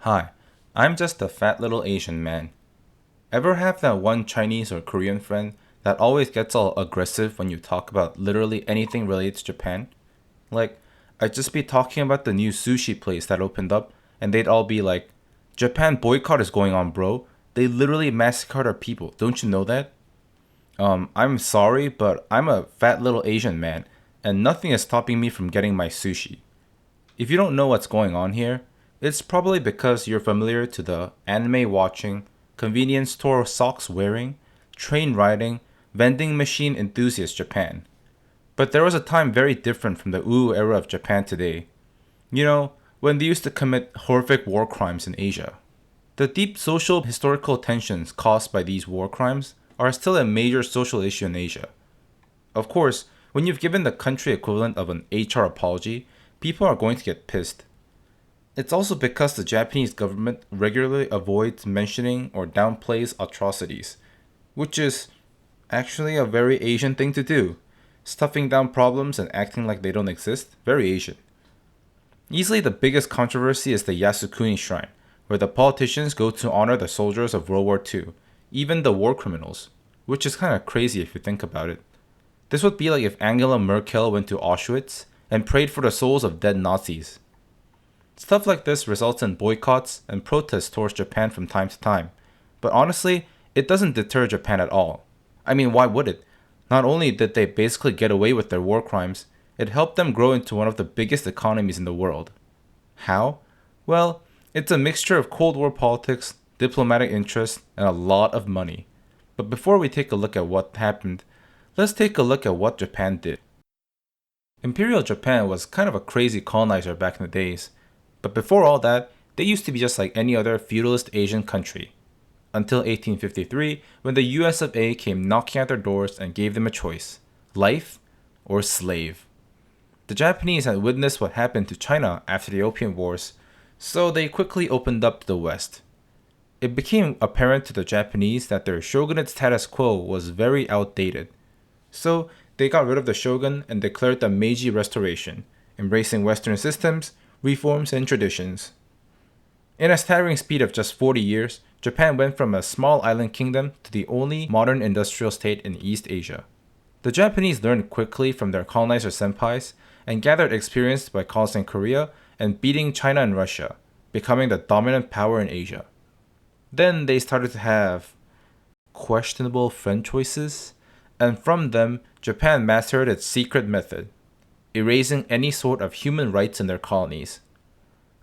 Hi, I'm just a fat little Asian man. Ever have that one Chinese or Korean friend that always gets all aggressive when you talk about literally anything related to Japan? Like, I'd just be talking about the new sushi place that opened up, and they'd all be like, Japan boycott is going on, bro. They literally massacred our people. Don't you know that? I'm sorry, but I'm a fat little Asian man, and nothing is stopping me from getting my sushi. If you don't know what's going on here, it's probably because you're familiar to the anime watching, convenience store socks wearing, train riding, vending machine enthusiast Japan. But there was a time very different from the ooh era of Japan today. You know, when they used to commit horrific war crimes in Asia. The deep social historical tensions caused by these war crimes are still a major social issue in Asia. Of course, when you've given the country equivalent of an HR apology, people are going to get pissed. It's also because the Japanese government regularly avoids mentioning or downplays atrocities, which is actually a very Asian thing to do. Stuffing down problems and acting like they don't exist, very Asian. Easily the biggest controversy is the Yasukuni Shrine, where the politicians go to honor the soldiers of World War II, even the war criminals, which is kind of crazy if you think about it. This would be like if Angela Merkel went to Auschwitz and prayed for the souls of dead Nazis. Stuff like this results in boycotts and protests towards Japan from time to time. But honestly, it doesn't deter Japan at all. I mean, why would it? Not only did they basically get away with their war crimes, it helped them grow into one of the biggest economies in the world. How? Well, it's a mixture of Cold War politics, diplomatic interest, and a lot of money. But before we take a look at what happened, let's take a look at what Japan did. Imperial Japan was kind of a crazy colonizer back in the days, but before all that, they used to be just like any other feudalist Asian country. Until 1853, when the US of A came knocking at their doors and gave them a choice: life or slave. The Japanese had witnessed what happened to China after the Opium Wars, so they quickly opened up to the West. It became apparent to the Japanese that their shogunate status quo was very outdated. So they got rid of the shogun and declared the Meiji Restoration, embracing Western systems, reforms, and traditions. In a staggering speed of just 40 years, Japan went from a small island kingdom to the only modern industrial state in East Asia. The Japanese learned quickly from their colonizer senpais and gathered experience by causing Korea and beating China and Russia, becoming the dominant power in Asia. Then they started to have questionable friend choices, and from them, Japan mastered its secret method: erasing any sort of human rights in their colonies.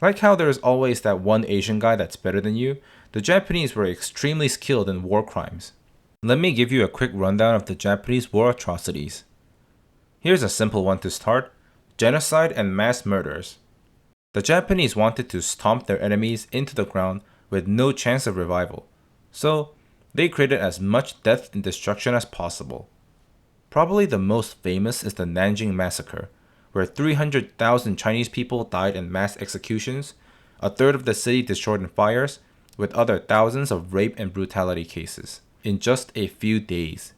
Like how there's always that one Asian guy that's better than you, the Japanese were extremely skilled in war crimes. Let me give you a quick rundown of the Japanese war atrocities. Here's a simple one to start: genocide and mass murders. The Japanese wanted to stomp their enemies into the ground with no chance of revival, so they created as much death and destruction as possible. Probably the most famous is the Nanjing Massacre, where 300,000 Chinese people died in mass executions, a third of the city destroyed in fires, with other thousands of rape and brutality cases, in just a few days.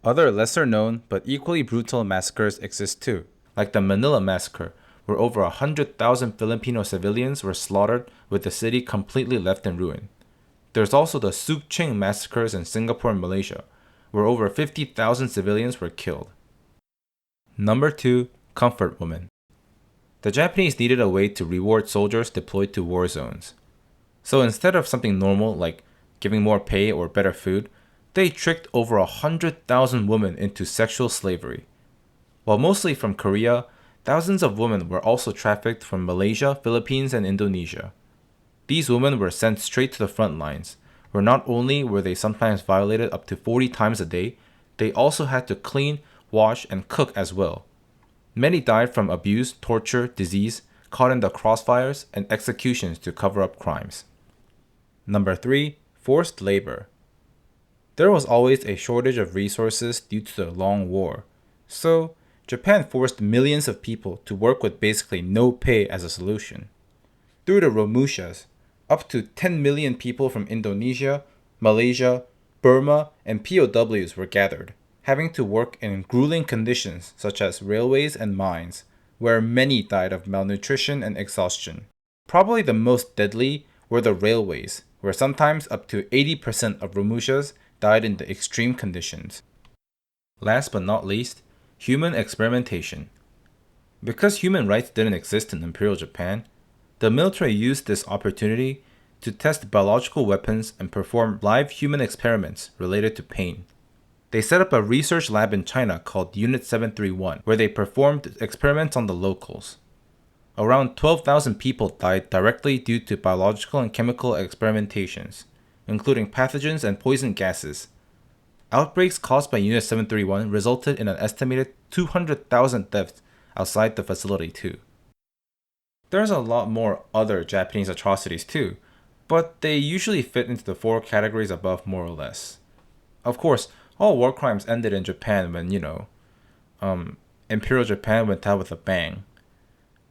Other lesser known but equally brutal massacres exist too, like the Manila Massacre, where over 100,000 Filipino civilians were slaughtered with the city completely left in ruin. There's also the Suk Ching massacres in Singapore and Malaysia, where over 50,000 civilians were killed. Number 2. Comfort Women. The Japanese needed a way to reward soldiers deployed to war zones. So instead of something normal like giving more pay or better food, they tricked over 100,000 women into sexual slavery. While mostly from Korea, thousands of women were also trafficked from Malaysia, Philippines, and Indonesia. These women were sent straight to the front lines, where not only were they sometimes violated up to 40 times a day, they also had to clean, wash, and cook as well. Many died from abuse, torture, disease, caught in the crossfires, and executions to cover up crimes. Number 3. Forced labor. There was always a shortage of resources due to the long war, so Japan forced millions of people to work with basically no pay as a solution. Through the Romushas, up to 10 million people from Indonesia, Malaysia, Burma, and POWs were gathered, having to work in grueling conditions such as railways and mines, where many died of malnutrition and exhaustion. Probably the most deadly were the railways, where sometimes up to 80% of Romushas died in the extreme conditions. Last but not least, human experimentation. Because human rights didn't exist in Imperial Japan, the military used this opportunity to test biological weapons and perform live human experiments related to pain. They set up a research lab in China called Unit 731, where they performed experiments on the locals. Around 12,000 people died directly due to biological and chemical experimentations, including pathogens and poison gases. Outbreaks caused by Unit 731 resulted in an estimated 200,000 deaths outside the facility too. There's a lot more other Japanese atrocities too, but they usually fit into the four categories above more or less. Of course, all war crimes ended in Japan when, Imperial Japan went out with a bang.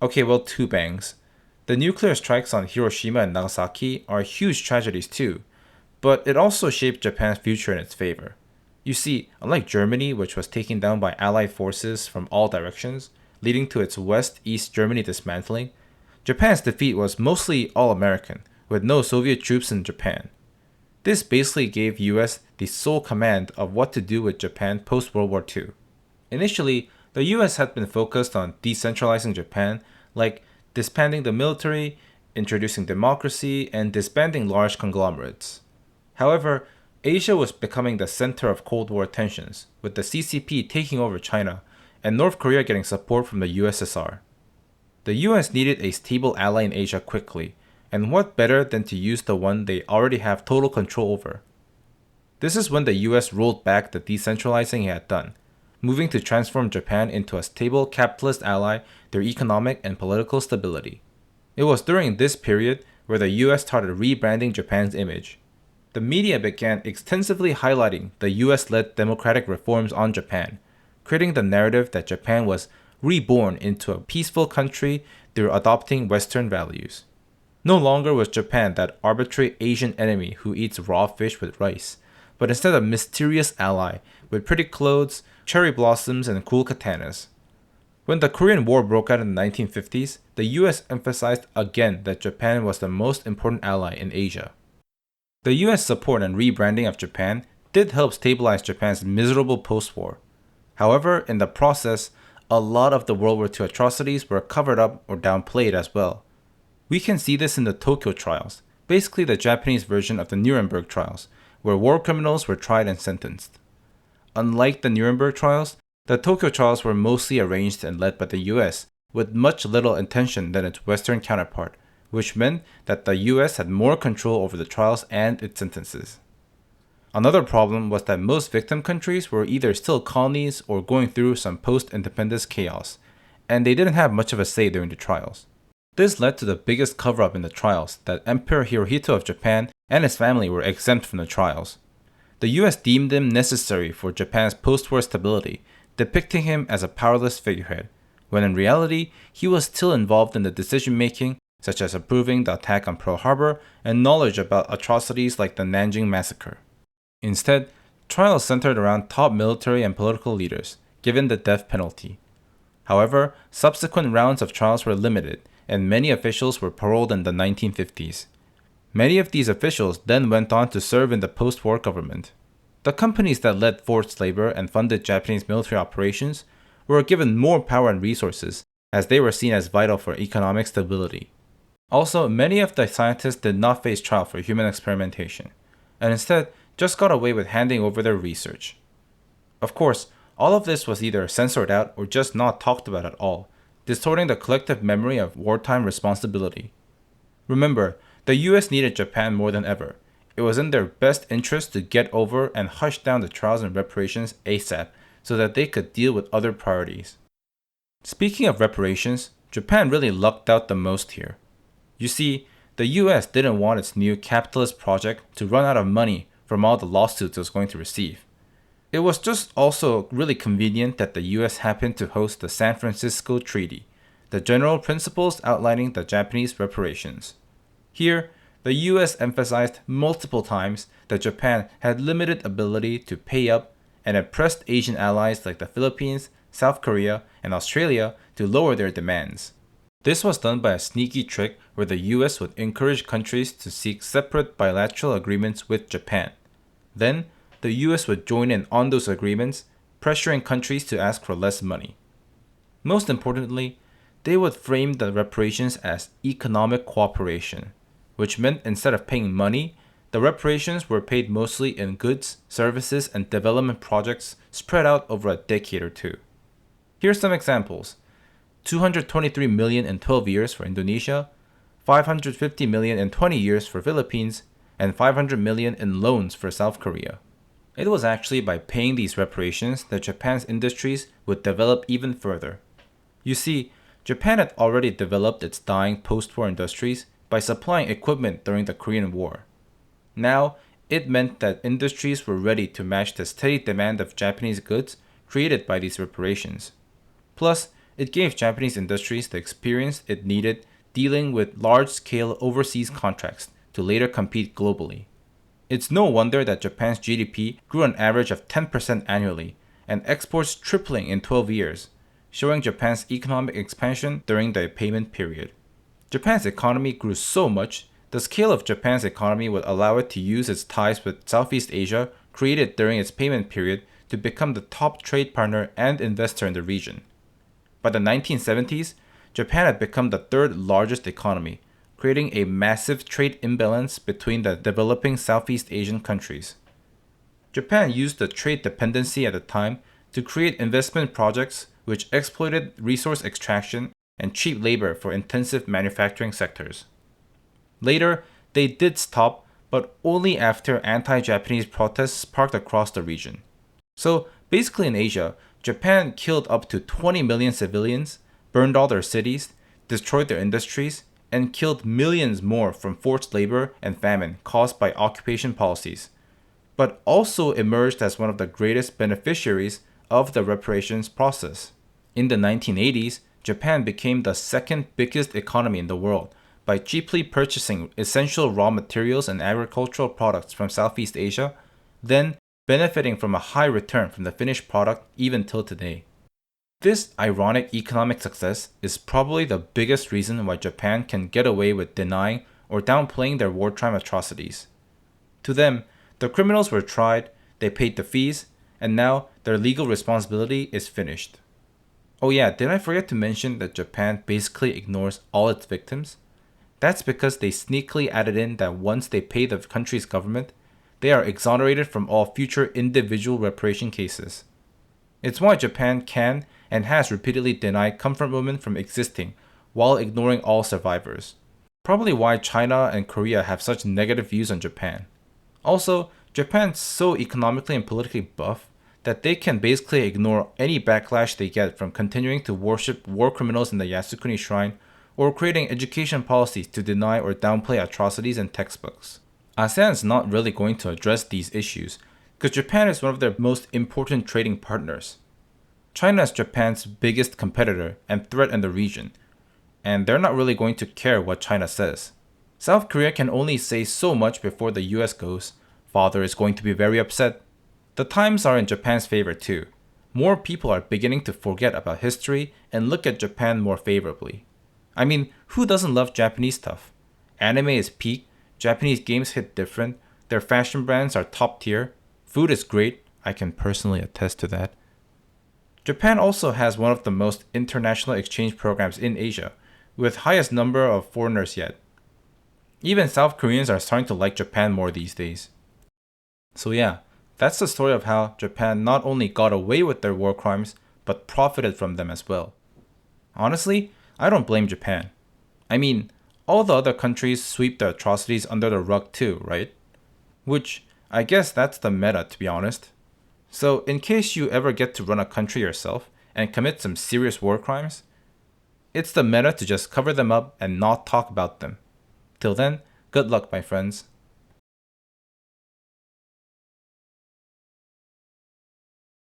Okay, well, two bangs. The nuclear strikes on Hiroshima and Nagasaki are huge tragedies too, but it also shaped Japan's future in its favor. You see, unlike Germany, which was taken down by Allied forces from all directions, leading to its West-East Germany dismantling, Japan's defeat was mostly all-American, with no Soviet troops in Japan. This basically gave US the sole command of what to do with Japan post-World War II. Initially, the US had been focused on decentralizing Japan, like disbanding the military, introducing democracy, and disbanding large conglomerates. However, Asia was becoming the center of Cold War tensions, with the CCP taking over China and North Korea getting support from the USSR. The US needed a stable ally in Asia quickly, and what better than to use the one they already have total control over? This is when the US rolled back the decentralizing it had done, moving to transform Japan into a stable capitalist ally through economic and political stability. It was during this period where the US started rebranding Japan's image. The media began extensively highlighting the US-led democratic reforms on Japan, creating the narrative that Japan was reborn into a peaceful country through adopting Western values. No longer was Japan that arbitrary Asian enemy who eats raw fish with rice, but instead a mysterious ally with pretty clothes, cherry blossoms, and cool katanas. When the Korean War broke out in the 1950s, the US emphasized again that Japan was the most important ally in Asia. The US support and rebranding of Japan did help stabilize Japan's miserable post-war. However, in the process, a lot of the World War II atrocities were covered up or downplayed as well. We can see this in the Tokyo trials, basically the Japanese version of the Nuremberg trials, where war criminals were tried and sentenced. Unlike the Nuremberg trials, the Tokyo trials were mostly arranged and led by the US, with much little attention than its Western counterpart, which meant that the US had more control over the trials and its sentences. Another problem was that most victim countries were either still colonies or going through some post-independence chaos, and they didn't have much of a say during the trials. This led to the biggest cover-up in the trials, that Emperor Hirohito of Japan and his family were exempt from the trials. The US deemed him necessary for Japan's post-war stability, depicting him as a powerless figurehead, when in reality, he was still involved in the decision-making, such as approving the attack on Pearl Harbor and knowledge about atrocities like the Nanjing Massacre. Instead, trials centered around top military and political leaders, given the death penalty. However, subsequent rounds of trials were limited, and many officials were paroled in the 1950s. Many of these officials then went on to serve in the post-war government. The companies that led forced labor and funded Japanese military operations were given more power and resources, as they were seen as vital for economic stability. Also, many of the scientists did not face trial for human experimentation, and instead just got away with handing over their research. Of course, all of this was either censored out or just not talked about at all, distorting the collective memory of wartime responsibility. Remember, the US needed Japan more than ever. It was in their best interest to get over and hush down the trials and reparations ASAP so that they could deal with other priorities. Speaking of reparations, Japan really lucked out the most here. You see, the US didn't want its new capitalist project to run out of money from all the lawsuits it was going to receive. It was just also really convenient that the US happened to host the San Francisco Treaty, the general principles outlining the Japanese reparations. Here, the US emphasized multiple times that Japan had limited ability to pay up and it pressed Asian allies like the Philippines, South Korea, and Australia to lower their demands. This was done by a sneaky trick where the US would encourage countries to seek separate bilateral agreements with Japan. Then, the US would join in on those agreements, pressuring countries to ask for less money. Most importantly, they would frame the reparations as economic cooperation, which meant instead of paying money, the reparations were paid mostly in goods, services, and development projects spread out over a decade or two. Here's some examples. 223 million in 12 years for Indonesia, 550 million in 20 years for Philippines, and 500 million in loans for South Korea. It was actually by paying these reparations that Japan's industries would develop even further. You see, Japan had already developed its dying post-war industries by supplying equipment during the Korean War. Now, it meant that industries were ready to match the steady demand of Japanese goods created by these reparations. Plus, it gave Japanese industries the experience it needed dealing with large-scale overseas contracts to later compete globally. It's no wonder that Japan's GDP grew an average of 10% annually, and exports tripling in 12 years, showing Japan's economic expansion during the payment period. Japan's economy grew so much, the scale of Japan's economy would allow it to use its ties with Southeast Asia created during its payment period to become the top trade partner and investor in the region. By the 1970s, Japan had become the third largest economy, creating a massive trade imbalance between the developing Southeast Asian countries. Japan used the trade dependency at the time to create investment projects which exploited resource extraction and cheap labor for intensive manufacturing sectors. Later, they did stop, but only after anti-Japanese protests sparked across the region. So, basically in Asia, Japan killed up to 20 million civilians, burned all their cities, destroyed their industries, and killed millions more from forced labor and famine caused by occupation policies, but also emerged as one of the greatest beneficiaries of the reparations process. In the 1980s, Japan became the second biggest economy in the world by cheaply purchasing essential raw materials and agricultural products from Southeast Asia, then benefiting from a high return from the finished product even till today. This ironic economic success is probably the biggest reason why Japan can get away with denying or downplaying their wartime atrocities. To them, the criminals were tried, they paid the fees, and now their legal responsibility is finished. Oh yeah, did I forget to mention that Japan basically ignores all its victims? That's because they sneakily added in that once they pay the country's government, they are exonerated from all future individual reparation cases. It's why Japan can and has repeatedly denied comfort women from existing while ignoring all survivors. Probably why China and Korea have such negative views on Japan. Also, Japan's so economically and politically buff that they can basically ignore any backlash they get from continuing to worship war criminals in the Yasukuni Shrine or creating education policies to deny or downplay atrocities in textbooks. ASEAN is not really going to address these issues because Japan is one of their most important trading partners. China is Japan's biggest competitor and threat in the region, and they're not really going to care what China says. South Korea can only say so much before the US goes, "Father is going to be very upset." The times are in Japan's favor too. More people are beginning to forget about history and look at Japan more favorably. I mean, who doesn't love Japanese stuff? Anime is peak, Japanese games hit different, their fashion brands are top tier, food is great, I can personally attest to that. Japan also has one of the most international exchange programs in Asia, with highest number of foreigners yet. Even South Koreans are starting to like Japan more these days. So yeah, that's the story of how Japan not only got away with their war crimes, but profited from them as well. Honestly, I don't blame Japan. I mean, all the other countries sweep the atrocities under the rug too, right? Which, I guess that's the meta, to be honest. So, in case you ever get to run a country yourself and commit some serious war crimes, it's the meta to just cover them up and not talk about them. Till then, good luck, my friends.